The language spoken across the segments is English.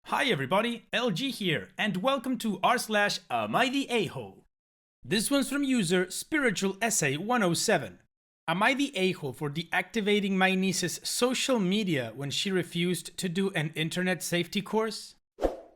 Hi everybody, LG here, and welcome to r/Am I the A-hole? This one's from user Spiritual Essay 107. Am I the a-hole for deactivating my niece's social media when she refused to do an internet safety course?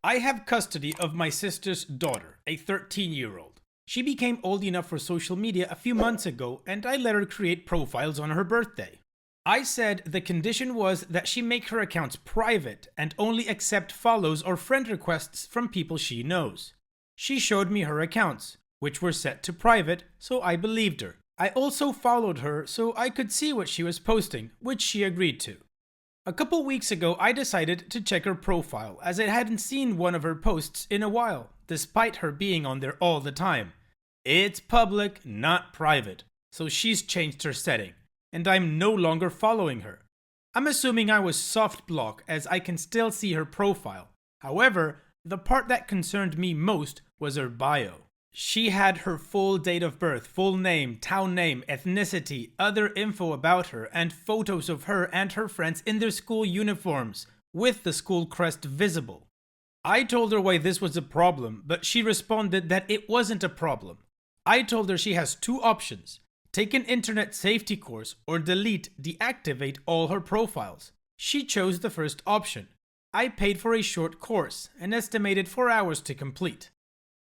I have custody of my sister's daughter, a 13-year-old. She became old enough for social media a few months ago, and I let her create profiles on her birthday. I said the condition was that she make her accounts private and only accept follows or friend requests from people she knows. She showed me her accounts, which were set to private, so I believed her. I also followed her so I could see what she was posting, which she agreed to. A couple weeks ago, I decided to check her profile as I hadn't seen one of her posts in a while, despite her being on there all the time. It's public, not private, so she's changed her setting, and I'm no longer following her. I'm assuming I was soft block as I can still see her profile. However, the part that concerned me most was her bio. She had her full date of birth, full name, town name, ethnicity, other info about her, and photos of her and her friends in their school uniforms, with the school crest visible. I told her why this was a problem, but she responded that it wasn't a problem. I told her she has two options: take an internet safety course or deactivate all her profiles. She chose the first option. I paid for a short course, an estimated 4 hours to complete.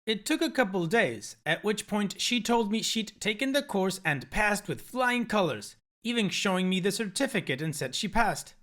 It took a couple days, at which point she told me she'd taken the course and passed with flying colors, even showing me the certificate and said she passed.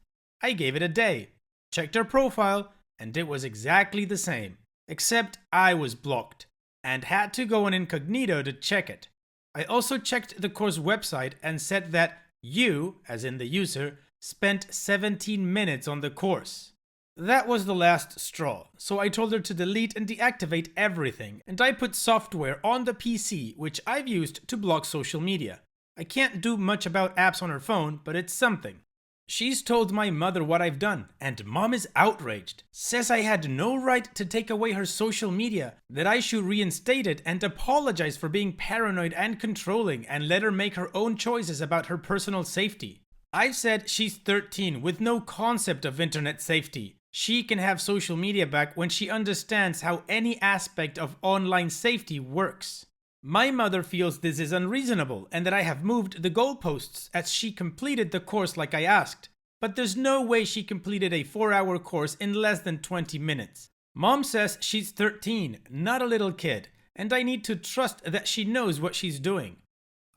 I gave it a day, checked her profile, and it was exactly the same, except I was blocked, and had to go on incognito to check it. I also checked the course website and said that you, as in the user, spent 17 minutes on the course. That was the last straw, so I told her to delete and deactivate everything, and I put software on the PC which I've used to block social media. I can't do much about apps on her phone, but it's something. She's told my mother what I've done, and mom is outraged, says I had no right to take away her social media, that I should reinstate it and apologize for being paranoid and controlling and let her make her own choices about her personal safety. I've said she's 13 with no concept of internet safety. She can have social media back when she understands how any aspect of online safety works. My mother feels this is unreasonable and that I have moved the goalposts as she completed the course like I asked, but there's no way she completed a 4-hour course in less than 20 minutes. Mom says she's 13, not a little kid, and I need to trust that she knows what she's doing.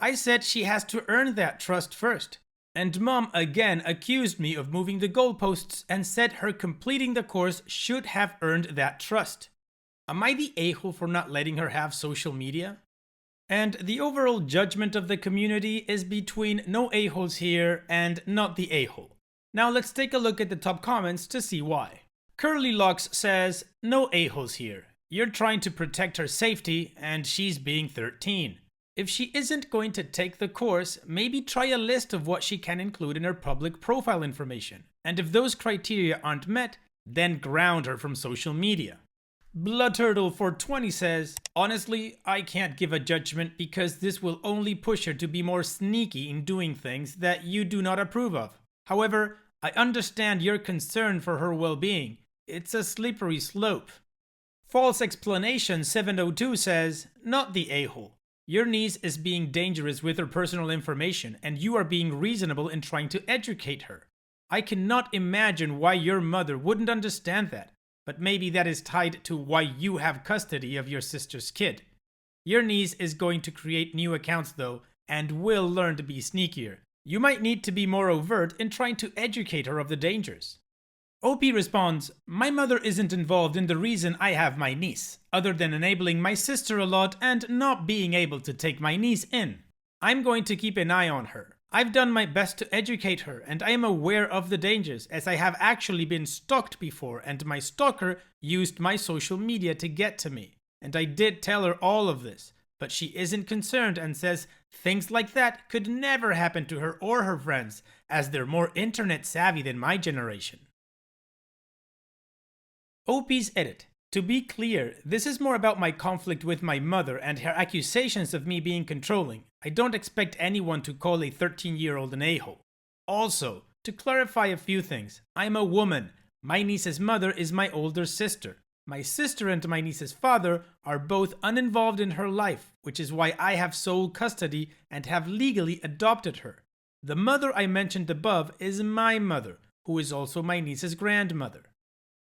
I said she has to earn that trust first, and mom again accused me of moving the goalposts and said her completing the course should have earned that trust. Am I the a-hole for not letting her have social media? And the overall judgment of the community is between no a-holes here and not the a-hole. Now let's take a look at the top comments to see why. Curly Locks says, no a-holes here. You're trying to protect her safety and she's being 13. If she isn't going to take the course, maybe try a list of what she can include in her public profile information. And if those criteria aren't met, then ground her from social media. Blood Turtle 420 says, honestly, I can't give a judgment because this will only push her to be more sneaky in doing things that you do not approve of. However, I understand your concern for her well-being. It's a slippery slope. False Explanation 702 says, not the a-hole. Your niece is being dangerous with her personal information and you are being reasonable in trying to educate her. I cannot imagine why your mother wouldn't understand that. But maybe that is tied to why you have custody of your sister's kid. Your niece is going to create new accounts though, and will learn to be sneakier. You might need to be more overt in trying to educate her of the dangers. OP responds, my mother isn't involved in the reason I have my niece, other than enabling my sister a lot and not being able to take my niece in. I'm going to keep an eye on her. I've done my best to educate her and I am aware of the dangers as I have actually been stalked before and my stalker used my social media to get to me. And I did tell her all of this, but she isn't concerned and says things like that could never happen to her or her friends as they're more internet savvy than my generation. OP's edit. To be clear, this is more about my conflict with my mother and her accusations of me being controlling. I don't expect anyone to call a 13-year-old an a-hole. Also, to clarify a few things, I'm a woman. My niece's mother is my older sister. My sister and my niece's father are both uninvolved in her life, which is why I have sole custody and have legally adopted her. The mother I mentioned above is my mother, who is also my niece's grandmother.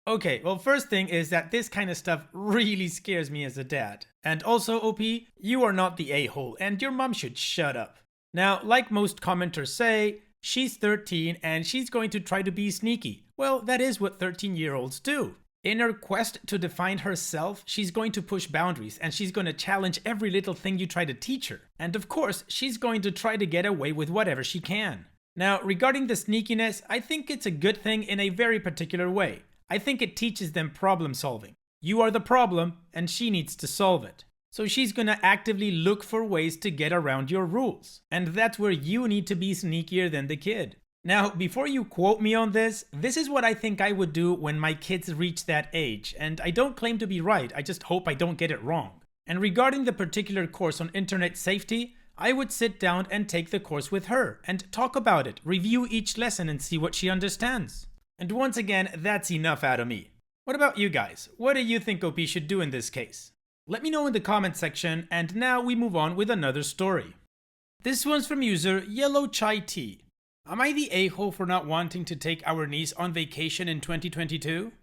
Okay, well, first thing is that this kind of stuff really scares me as a dad. And also, OP, you are not the a-hole, and your mom should shut up. Now, like most commenters say, she's 13 and she's going to try to be sneaky. Well, that is what 13-year-olds do. In her quest to define herself, she's going to push boundaries and she's going to challenge every little thing you try to teach her. And of course, she's going to try to get away with whatever she can. Now, regarding the sneakiness, I think it's a good thing in a very particular way. I think it teaches them problem solving. You are the problem and she needs to solve it. So she's gonna actively look for ways to get around your rules. And that's where you need to be sneakier than the kid. Now, before you quote me on this is what I think I would do when my kids reach that age. And I don't claim to be right, I just hope I don't get it wrong. And regarding the particular course on internet safety, I would sit down and take the course with her and talk about it, review each lesson and see what she understands. And once again, that's enough out of me. What about you guys? What do you think OP should do in this case? Let me know in the comment section, and now we move on with another story. This one's from user Yellow Chai Tea. Am I the a-hole for not wanting to take our niece on vacation in 2022?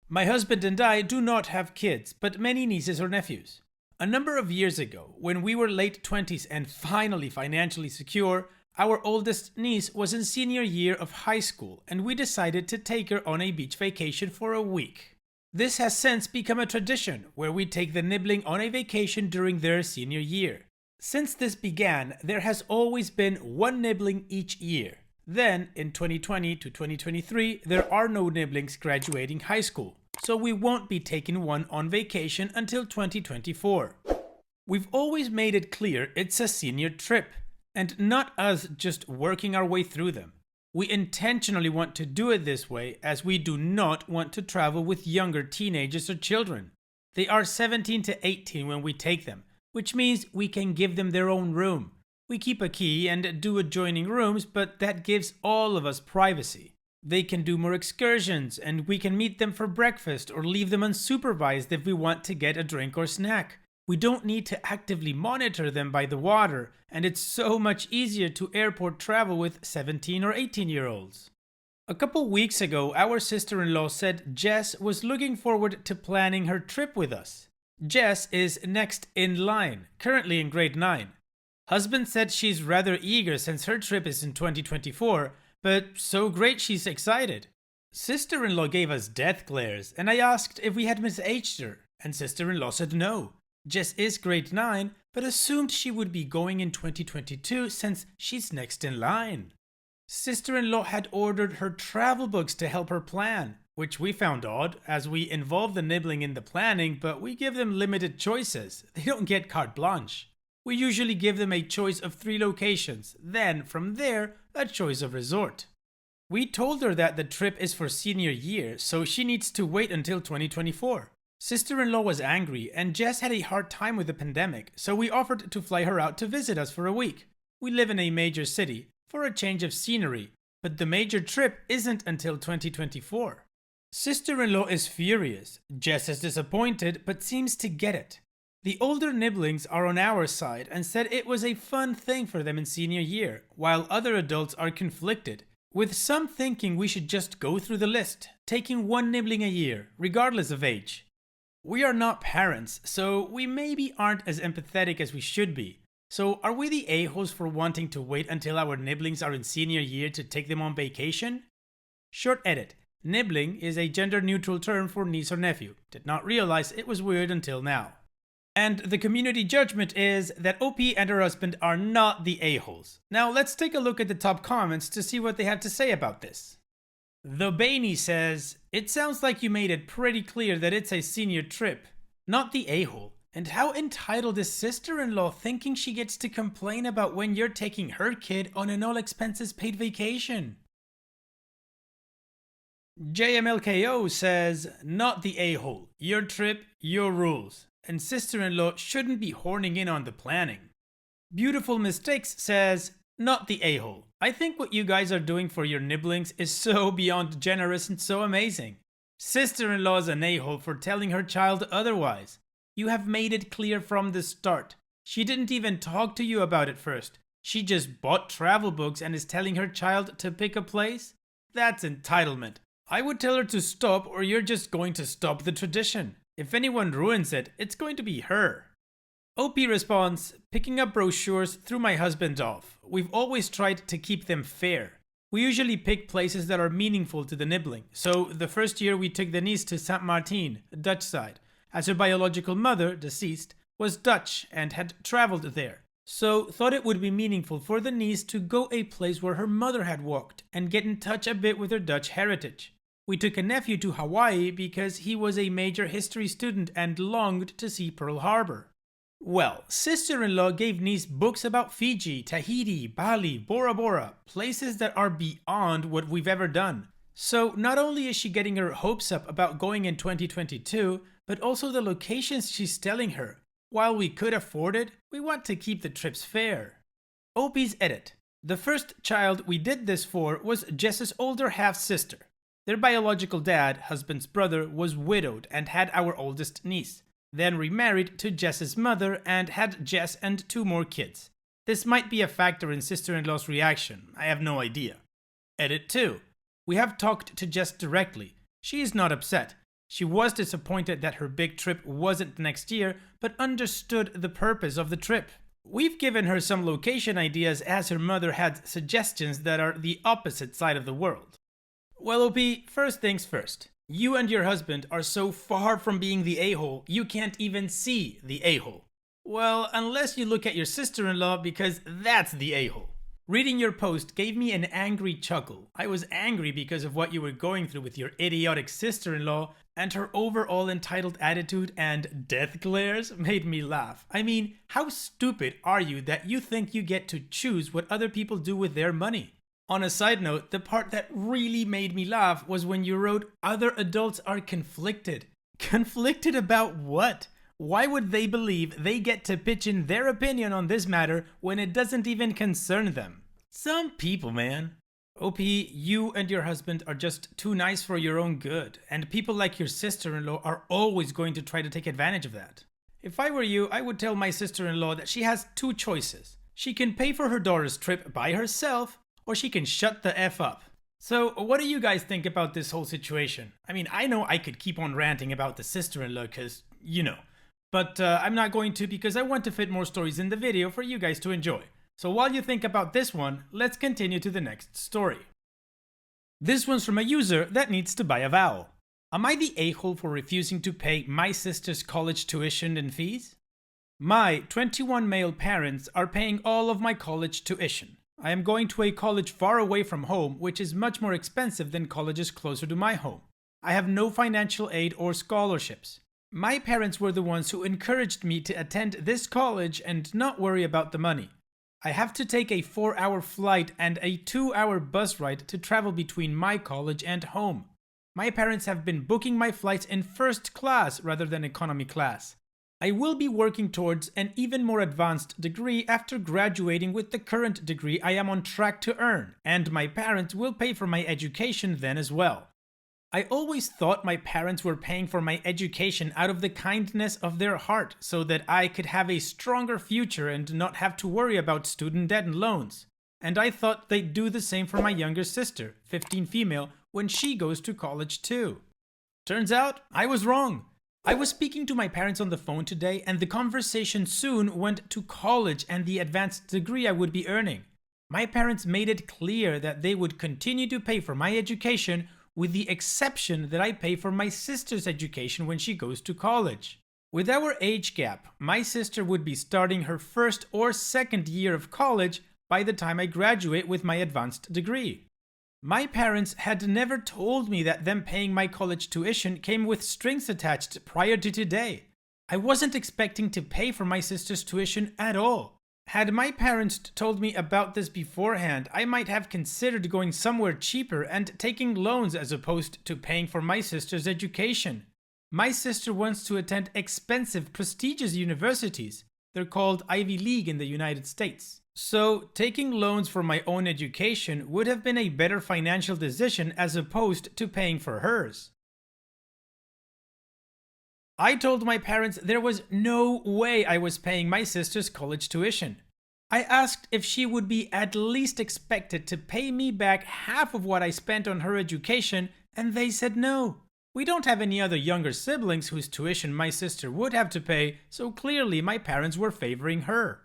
My husband and I do not have kids, but many nieces or nephews. A number of years ago, when we were late 20s and finally financially secure, our oldest niece was in senior year of high school and we decided to take her on a beach vacation for a week. This has since become a tradition where we take the nibbling on a vacation during their senior year. Since this began, there has always been one nibbling each year. Then, in 2020 to 2023, there are no nibblings graduating high school, so we won't be taking one on vacation until 2024. We've always made it clear it's a senior trip, and not us just working our way through them. We intentionally want to do it this way as we do not want to travel with younger teenagers or children. They are 17 to 18 when we take them, which means we can give them their own room. We keep a key and do adjoining rooms, but that gives all of us privacy. They can do more excursions and we can meet them for breakfast or leave them unsupervised if we want to get a drink or snack. We don't need to actively monitor them by the water, and it's so much easier to airport travel with 17 or 18-year-olds. A couple weeks ago, our sister-in-law said Jess was looking forward to planning her trip with us. Jess is next in line, currently in grade 9. Husband said she's rather eager since her trip is in 2024, but so great she's excited. Sister-in-law gave us death glares, and I asked if we had misaged her, and sister-in-law said no. Jess is grade 9, but assumed she would be going in 2022 since she's next in line. Sister-in-law had ordered her travel books to help her plan, which we found odd as we involve the nibbling in the planning, but we give them limited choices. They don't get carte blanche. We usually give them a choice of 3 locations, then from there, a choice of resort. We told her that the trip is for senior year, so she needs to wait until 2024. Sister-in-law was angry and Jess had a hard time with the pandemic, so we offered to fly her out to visit us for a week. We live in a major city, for a change of scenery, but the major trip isn't until 2024. Sister-in-law is furious. Jess is disappointed, but seems to get it. The older nibblings are on our side and said it was a fun thing for them in senior year, while other adults are conflicted, with some thinking we should just go through the list, taking one nibbling a year, regardless of age. We are not parents, so we maybe aren't as empathetic as we should be. So are we the a-holes for wanting to wait until our nibblings are in senior year to take them on vacation? Short edit. Nibbling is a gender-neutral term for niece or nephew. Did not realize it was weird until now. And the community judgment is that OP and her husband are not the a-holes. Now let's take a look at the top comments to see what they have to say about this. The Bainey says, it sounds like you made it pretty clear that it's a senior trip, not the a-hole. And how entitled is sister-in-law thinking she gets to complain about when you're taking her kid on an all-expenses paid vacation? JMLKO says, not the a-hole, your trip, your rules. And sister-in-law shouldn't be horning in on the planning. Beautiful Mistakes says, not the a-hole. I think what you guys are doing for your nibblings is so beyond generous and so amazing. Sister-in-law is an a-hole for telling her child otherwise. You have made it clear from the start. She didn't even talk to you about it first. She just bought travel books and is telling her child to pick a place? That's entitlement. I would tell her to stop, or you're just going to stop the tradition. If anyone ruins it, it's going to be her. OP responds, picking up brochures threw my husband off. We've always tried to keep them fair. We usually pick places that are meaningful to the nibbling. So the first year we took the niece to Saint Martin, the Dutch side, as her biological mother, deceased, was Dutch and had traveled there. So thought it would be meaningful for the niece to go a place where her mother had walked and get in touch a bit with her Dutch heritage. We took a nephew to Hawaii because he was a major history student and longed to see Pearl Harbor. Well, sister-in-law gave niece books about Fiji, Tahiti, Bali, Bora Bora, places that are beyond what we've ever done. So not only is she getting her hopes up about going in 2022, but also the locations she's telling her. While we could afford it, we want to keep the trips fair. OP's edit. The first child we did this for was Jess's older half-sister. Their biological dad, husband's brother, was widowed and had our oldest niece. Then remarried to Jess's mother and had Jess and 2 more kids. This might be a factor in sister-in-law's reaction, I have no idea. Edit 2. We have talked to Jess directly. She is not upset. She was disappointed that her big trip wasn't next year, but understood the purpose of the trip. We've given her some location ideas as her mother had suggestions that are the opposite side of the world. Well, OP, first things first. You and your husband are so far from being the a-hole, you can't even see the a-hole. Well, unless you look at your sister-in-law, because that's the a-hole. Reading your post gave me an angry chuckle. I was angry because of what you were going through with your idiotic sister-in-law, and her overall entitled attitude and death glares made me laugh. I mean, how stupid are you that you think you get to choose what other people do with their money? On a side note, the part that really made me laugh was when you wrote, other adults are conflicted. Conflicted about what? Why would they believe they get to pitch in their opinion on this matter when it doesn't even concern them? Some people, man. OP, you and your husband are just too nice for your own good, and people like your sister-in-law are always going to try to take advantage of that. If I were you, I would tell my sister-in-law that she has 2 choices. She can pay for her daughter's trip by herself, or she can shut the F up. So, what do you guys think about this whole situation? I mean, I know I could keep on ranting about the sister-in-law because, you know. But I'm not going to because I want to fit more stories in the video for you guys to enjoy. So while you think about this one, let's continue to the next story. This one's from a user that needs to buy a vowel. Am I the a-hole for refusing to pay my sister's college tuition and fees? My 21 male parents are paying all of my college tuition. I am going to a college far away from home, which is much more expensive than colleges closer to my home. I have no financial aid or scholarships. My parents were the ones who encouraged me to attend this college and not worry about the money. I have to take a 4-hour flight and a 2-hour bus ride to travel between my college and home. My parents have been booking my flights in first class rather than economy class. I will be working towards an even more advanced degree after graduating with the current degree I am on track to earn, and my parents will pay for my education then as well. I always thought my parents were paying for my education out of the kindness of their heart so that I could have a stronger future and not have to worry about student debt and loans. And I thought they'd do the same for my younger sister, 15 female, when she goes to college too. Turns out, I was wrong. I was speaking to my parents on the phone today and the conversation soon went to college and the advanced degree I would be earning. My parents made it clear that they would continue to pay for my education with the exception that I pay for my sister's education when she goes to college. With our age gap, my sister would be starting her first or second year of college by the time I graduate with my advanced degree. My parents had never told me that them paying my college tuition came with strings attached prior to today. I wasn't expecting to pay for my sister's tuition at all. Had my parents told me about this beforehand, I might have considered going somewhere cheaper and taking loans as opposed to paying for my sister's education. My sister wants to attend expensive, prestigious universities. They're called Ivy League in the United States. So, taking loans for my own education would have been a better financial decision as opposed to paying for hers. I told my parents there was no way I was paying my sister's college tuition. I asked if she would be at least expected to pay me back half of what I spent on her education, and they said no. We don't have any other younger siblings whose tuition my sister would have to pay, so clearly my parents were favoring her.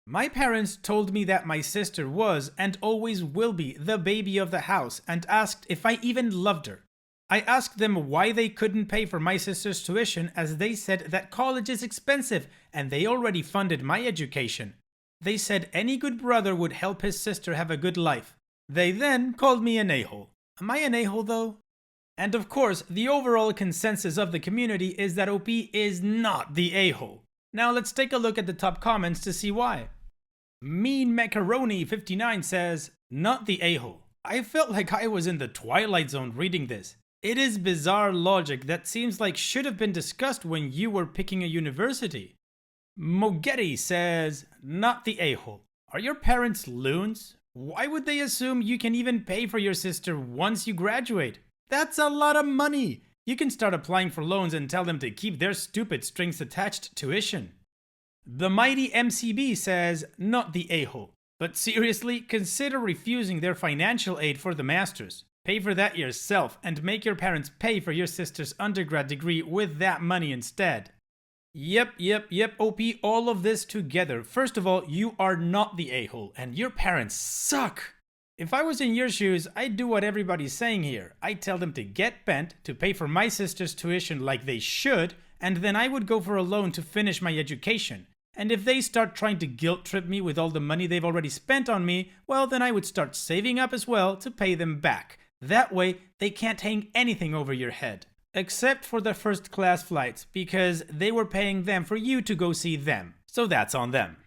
My parents told me that my sister was and always will be the baby of the house and asked if I even loved her. I asked them why they couldn't pay for my sister's tuition as they said that college is expensive and they already funded my education. They said any good brother would help his sister have a good life. They then called me an a-hole. Am I an a-hole though? And of course, the overall consensus of the community is that OP is not the a-hole. Now let's take a look at the top comments to see why. Mean Macaroni 59 says, not the a-hole. I felt like I was in the Twilight Zone reading this. It is bizarre logic that seems like should have been discussed when you were picking a university. Mogeti says, not the a-hole. Are your parents loons? Why would they assume you can even pay for your sister once you graduate? That's a lot of money. You can start applying for loans and tell them to keep their stupid strings attached tuition. The mighty MCB says, not the a-hole. But seriously, consider refusing their financial aid for the masters. Pay for that yourself and make your parents pay for your sister's undergrad degree with that money instead. Yep, OP, all of this together. First of all, you are not the a-hole and your parents suck. If I was in your shoes, I'd do what everybody's saying here. I'd tell them to get bent, to pay for my sister's tuition like they should, and then I would go for a loan to finish my education. And if they start trying to guilt trip me with all the money they've already spent on me, well, then I would start saving up as well to pay them back. That way, they can't hang anything over your head. Except for the first class flights, because they were paying them for you to go see them. So that's on them.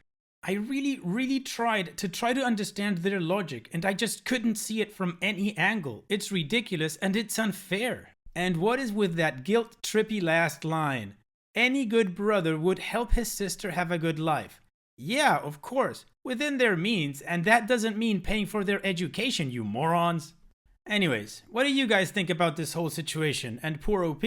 I really tried to understand their logic, and I just couldn't see it from any angle. It's ridiculous and it's unfair. And what is with that guilt-trippy last line? Any good brother would help his sister have a good life. Yeah, of course, within their means, and that doesn't mean paying for their education, you morons. Anyways, what do you guys think about this whole situation and poor OP?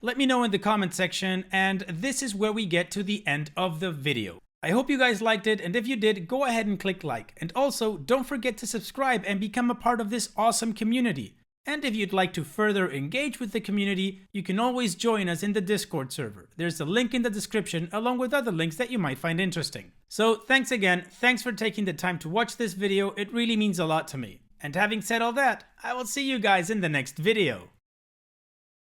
Let me know in the comment section, and this is where we get to the end of the video. I hope you guys liked it, and if you did, go ahead and click like. And also, don't forget to subscribe and become a part of this awesome community. And if you'd like to further engage with the community, you can always join us in the Discord server. There's a link in the description along with other links that you might find interesting. So thanks again, thanks for taking the time to watch this video, it really means a lot to me. And having said all that, I will see you guys in the next video.